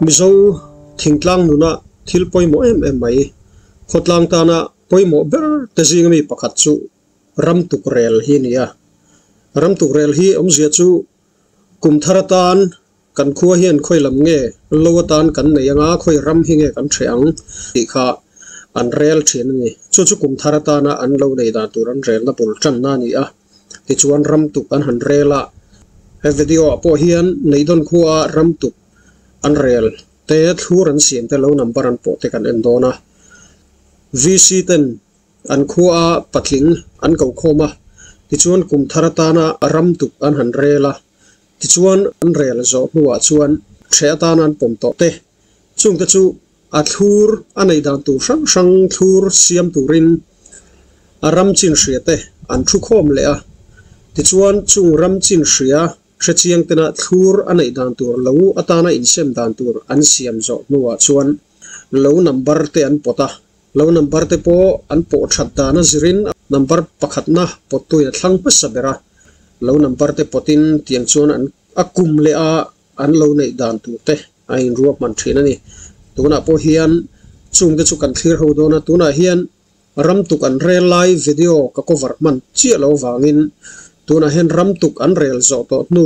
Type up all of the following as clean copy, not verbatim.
mizo thingtlang nuna thil poimo em mai khotlang tana poimo ber tezing mi pakhat chu ramtuk rel hi nia ramtuk rel hi omzia chu kumtharatan kan khuwa hian khoilam nge lowatan kan neyanga khoi ram hi nge kan threang ti kha an rel thin ni chu kumtharatana an lo nei da turan rel na pul chan na ni a ti chuan ramtuk an han rela he video apo hian neidon khuwa ramtuk an rel te thur an siam te lo number an po te kan endona VC10 an khuwa patling an ko khoma ti chuan kumtharatana ramtuk an han rela ti chuan an rel zo nuwa chuan threatan an pom to te chung te chu a thur anei dan tu sang thur siam turin a ram chin hria te an thu khom le a ti chuan chung ram chin hria hrechiang tena thur anei dan tur lo atana in sem dan tur an siam zo nuwa chuan lo number te an pota lo number te po an po that dana zirin number pakhat na potui thlang pa sabera lo number te potin tiang chuan an akum le a an lo nei dan tu te a in ruak man thina ni tuna po hian chung te chu kan thlir ho dona tuna hian ramtuk an rel lai video ka cover man chi lo wangin tuna hian ramtuk an rel zo to nu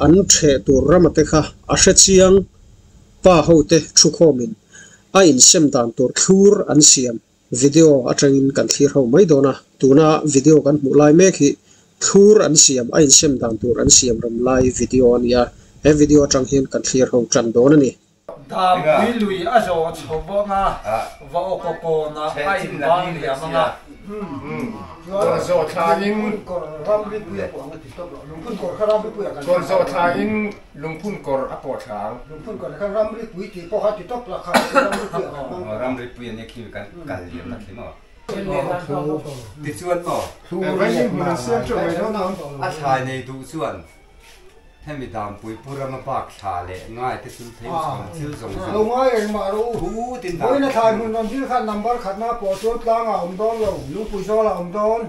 an the tur ramate kha a hrechiang pa hote thu khomin a in sem dan tur thur an siam video atangin kan thlir ho mai dona tuna video kan mu lai mek hi thur an siam a in sem dan tur an siam ram lai video ania he video atang hian kan thlir ho tran dona ni Tam bilui azo chobonga va okopona ai bang ya manga zo thain ramri puya ko ngati stop lungpun ko ramri puya kan zo thain lungpun kor apo thang lungpun ko kan ramri pui ti ko hati top la kha ramri puya ne khi kan liam na thima ti chuan mo vai mun se cho mai no a thai nei du chuan hemi dam pui pura ma pak tha le ngai te sun thei som thil zong lo ngai en ma ro hu tin da boina thai mun non dil khan number khatna po chu tlang a don lo lu pui so la don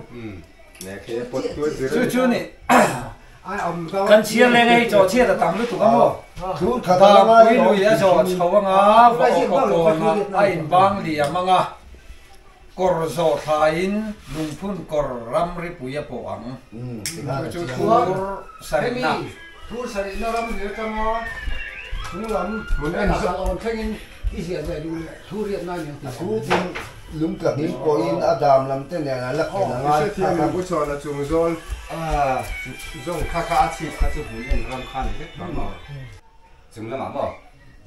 ne ke pot tu chu ni ai don kan chiang le ngai cho che da tam lu tu ka mo thu khata pui lu ya cho chawanga va ko na ai bang li amanga kor zo thain lungphun kor ramri puya po ang chu thur sarina thur sarina ram le tama nulam mun en sa on thengin isia ve du thur riat na ni thu tin lung ka hin ko in adam lam te ne la khe na nga se thiam bu cho na chung zol zong kha chi kha chu hun en ram khan le ma ma chung la ma mo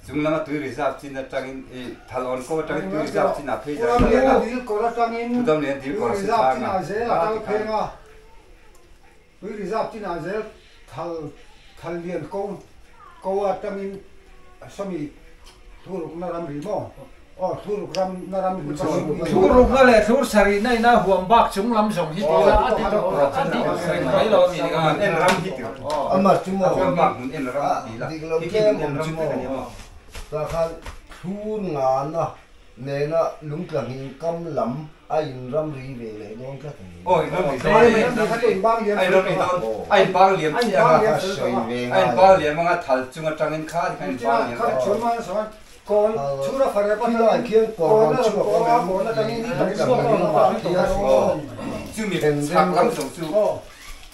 chung la ma tu reserve chin na tangin e thalon ko tangin tu reserve chin na phe ja la dil ko la tangin tu dam ne dil ko se ta na ze la ta phenga tu reserve chin na ze thal lian ko atangin sami thuruk na ram ri mo thuruk ram na ram ri thuruk na le thur sari nai na huam bak chung lam song hi la ati to ati mai lo mi ga en ram hi ti ama chu mo ma mun en ram ti la dik lo ke mo chu mo ta khan thu nga na ne na lung ka hin kam lam a in ram ri ve le don ka ta ni oi ram ai ai ram ni don ai bang liam chi a soi ve ai bang liam ma thal chunga tangin kha kan bang liam kha chuma so kon chura fare pa la kien ko ram chu ko mo na tani ni chu mi sak lam song chu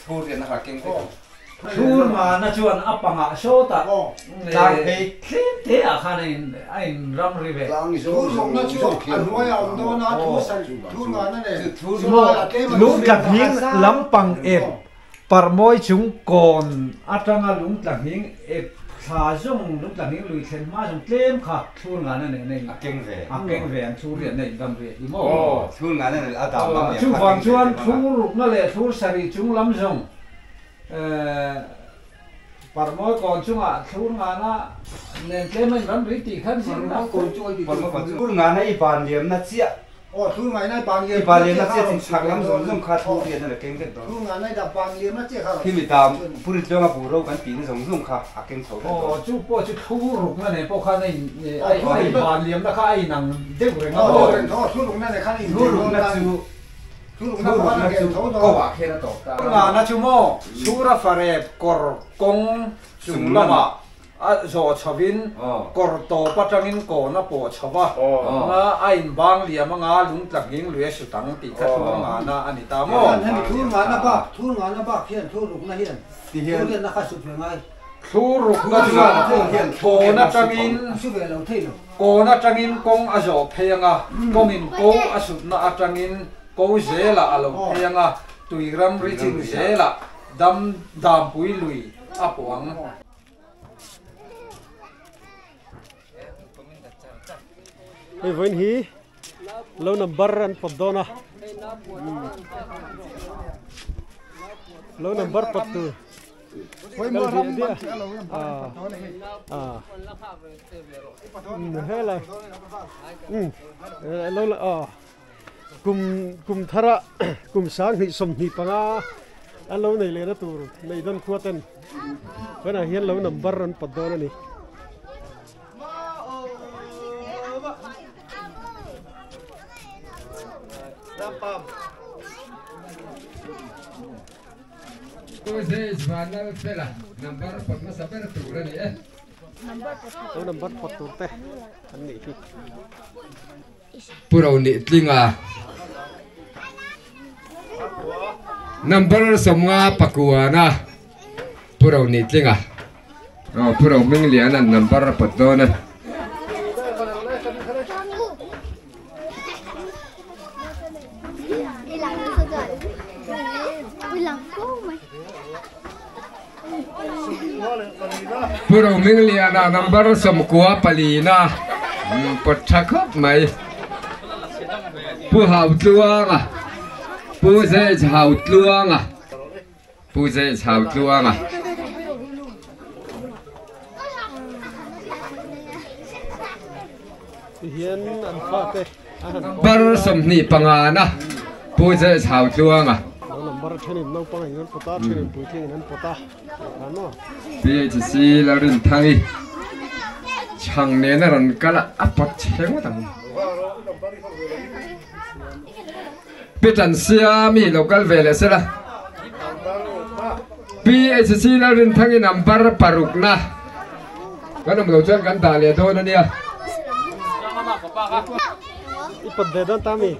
thu rian ha keng ko thur ma na chuan apanga so ta tang pe te a khanin ai ram ri ve lang zo thur na chu an hoya on do na thu san thur ma na ne thur lung tlang hing lampang e parmoi chung kon atanga lung tlang hing e tha jong lung tlang hing lui thlen ma jong tlem kha thur nga na ne nei keng ve an thur rian nei ram ri hi mo thu nga na a da ma chu wang chuan thur na le thur sari chung lam jong parmoi kon chunga thur nga na nen tlem mai ram ri ti khan sin na kon chu ai par ma thu nga na i ban liam na chia thur ngai na bang ye i ban liam na chia tin sak lam zong kha thu rian na keng ke do thur ngai na da bang ye na che kha khi mi tam puri tlonga pu ro kan tin zong kha a keng tho chu po chu thur na ne po kha nei ai ban liam na kha ai nang de ure na thur na ne kha ni thur na chu thur na ba ke tho do ko wa khe na to ta nga na chu mo sura fare kor kong chung lama zo chavin korto patangin ko na po chawa nga ain bang liam nga lung tlanging lue sutang ti ka nga na anita mo thun nga na ba khian thu ruk na hian ti hian na kha su ngai thu ruk na hian ko na tangin su ve lo thei lo ko na tangin kong azo phenga komin ko asut na atangin ko zela alo phenga tuiram riching zela dam pui lui apuang Hey, when he low number and podona. Low number patu. Hela. Low kum thara kum sang hi som hi panga. Low này lên tu này don kuatan. When I hear low number and podona ni. Number photo teh, ani itu. Purau ni tlinga. Number semua pakuana. Purau ni tlinga. Oh, purau menglianan number patona. Purau mengliana number semua palina. Pocakop mai. Pu hau tluanga. Pu ze hau tluanga. Pu ze hau tluanga. Hian an fate. Bar somni pangana. Pu ze hau tluanga. Number chenin no pang ngan pota chenin puiting ngan pota. Ano? PHC larin thai. Chang ne na ron kala apat cheng tang. Pitan siami local vele sela. PHC larin thangi number parukna. Kan mo jan kan dale do na niya. Ipat bedan tami.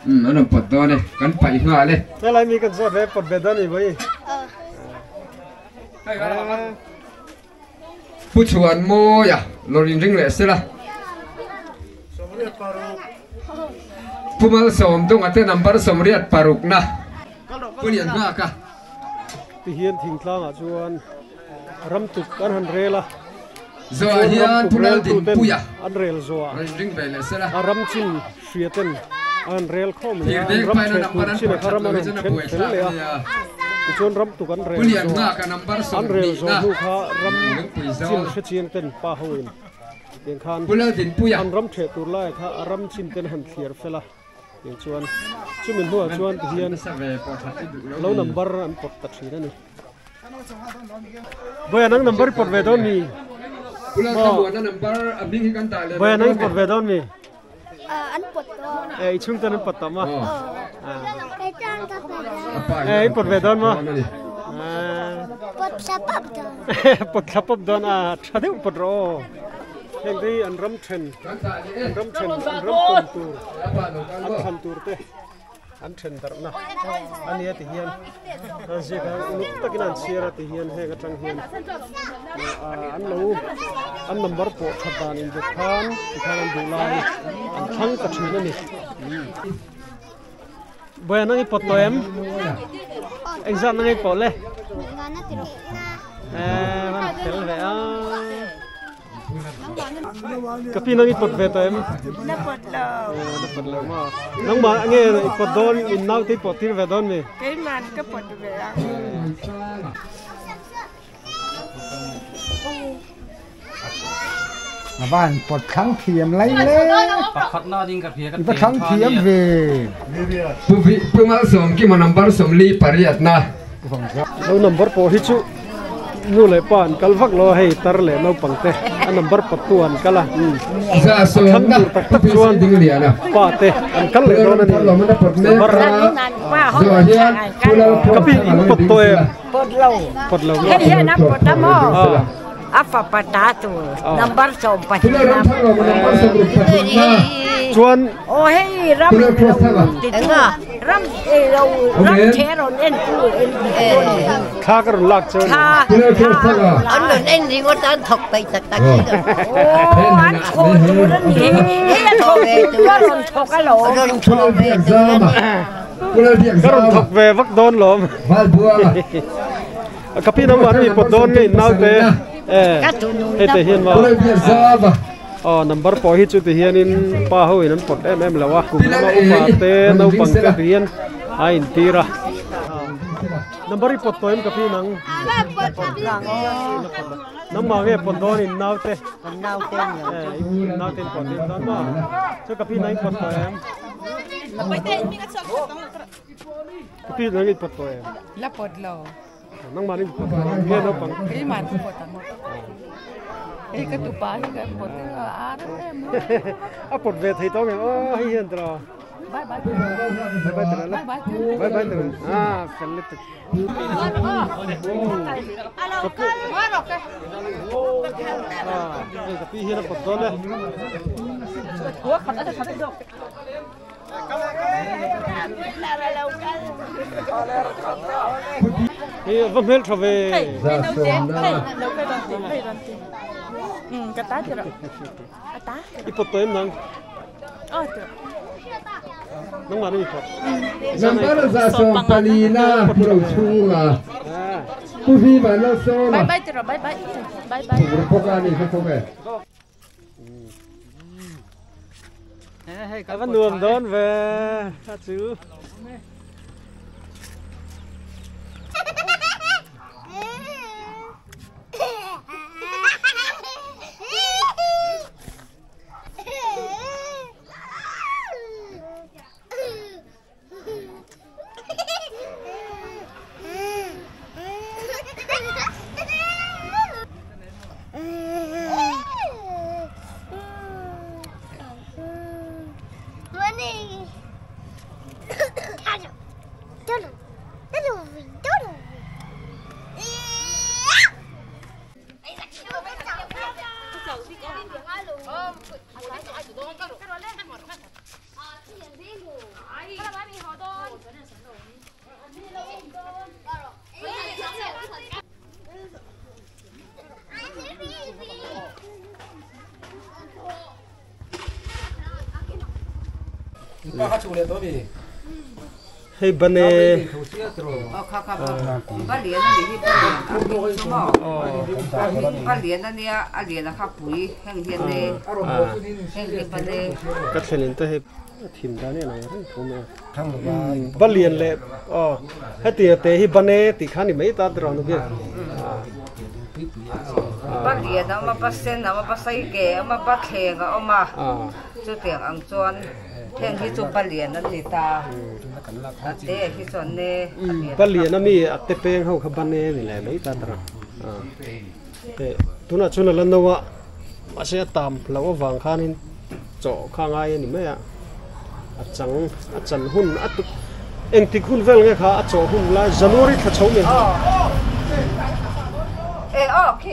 Ano patone kan pai nga le. Nalai mi kan sa ve pat bedan ni bai. Puchuan mo ya lorin ring le sela. Pumal som dong ate number somriat parukna. Pulian nga ka. Ti hian thing tlang a chuan ram tuk kan han rela. Zo hian punal din puya. An rel zo a. Ring vele sela. Ram chin hriaten an rel khom Thir dek pai na number an haram an chana chen puai le a. Chuan ram tuk an rel. Pulian nga ka number som an rel zo na. nu kha ram Pui zo. chin hriatin ten pa hoin. Tiang khan Punal din puya. an ram the tur lai kha ram chin ten han thiar fela. Tiang chuan chumin huwa chuan ti hian lo number an pot ta thina ni. Boy anang number pot ve don ni. Punal ka buat number abing kan ta le. Boy anang pot ve don ni. Anh bột đó. Eh chung tan pot ta ma. Cái trang ta phải là Eh pot ve don ma. bột sáp bắp đó. Pot khapop don a thadeu pot ro. Heng dei an ram then an ram kon tur an khan tur te an then dar na an ya ti hian an je ka uluk takin an sira ti hian he ga tang hian an lo an number po khadan in the khan ti khan an dulai an thang ka thina ni boy nang pot to em exam nang po le Ngon nó tiểu man tel ve a kapi nang ipot ve to em nó bột lờ. nó bật lờ mà nang ma nghe ipot don in nau ti pot tir ve don mi Cái màn cái bột về ăn. Bạn bột kháng thiểm lấy lên. pakhat na ding ka phia ka Bột kháng thiểm về. Pumal som ki man number som li pariat na. lo number po hi chu nu le pan kal vak lo hei tar le no pang te number patuan kala Sa so na chuan ding lian na pa te an kal le don ani lo man pot me number zo hian pula kapi patoe potlo Hey, na potamo. Apa patatu. Number so patina. chuan Oh hey, ram. Ram cheron en tu en. kha kar lak chuan Anh lên en gì có tan thọc tay chặt tay. Oh, anh khô tu đó nhỉ. Cái thọc về tu rồi thọc cái lỗ. Rồi thọc về tu. pula dia karon thok ve vak don lom hal bua kapi nam wan mi pot don ngai nau te he te hian ma pula dia zaba number po hi chu te hian in pa ho in pot em lawa kum ma upa te nau pang ka hian ain tira number pot to em kapi nang nam ma ge pot don in nau te nau ten pot in don ma chu kapi nang pot to em kapi nang pot to em La pot lo. nang ma ni pot ge no pang Cái mà tu pot amo. Cái tu pa cái pot à đó em. a pot ve thei to nge hi hian tra Bye bye. bye tra la Bye bye. bye tra fel le kapi hian pot to le vâng hết rồi về za so na Cái tá thì rồi. Tá. ít pot to em nang nang mà đi pot number za so palina pura chunga tu vi ba lo so Bye na bye thì rồi. Bye bye. Bye bye. grupo ka ni ko me cái vấn đường đón về chứ Ba ha chu le to bi. hay bane Ba liền nó đi ba liền nó nia a liền nó khắp bụi hang hiền nè hang hiền ba nè cắt xe lên tới thìm đá này này không mà thằng nó bắt liền lệ hay tiền tệ hi bane thì khá thì mấy ta rồi nó biết ba liền nó mà ba sen nó mà ba say kè mà ba khen nó mà chú tiền ăn chuan hang hi chú ba liền nó đi ta thế hi chuan nè bắt liền nó mi ate peng hậu khá bane thì lại mấy ta rồi tu na chuna lần đầu mà sẽ tạm lâu vàng khan in chỗ khang ai ni mấy chẳng hun em thì hun vel nghe khá chỗ hun là January thà cháu mình ê ok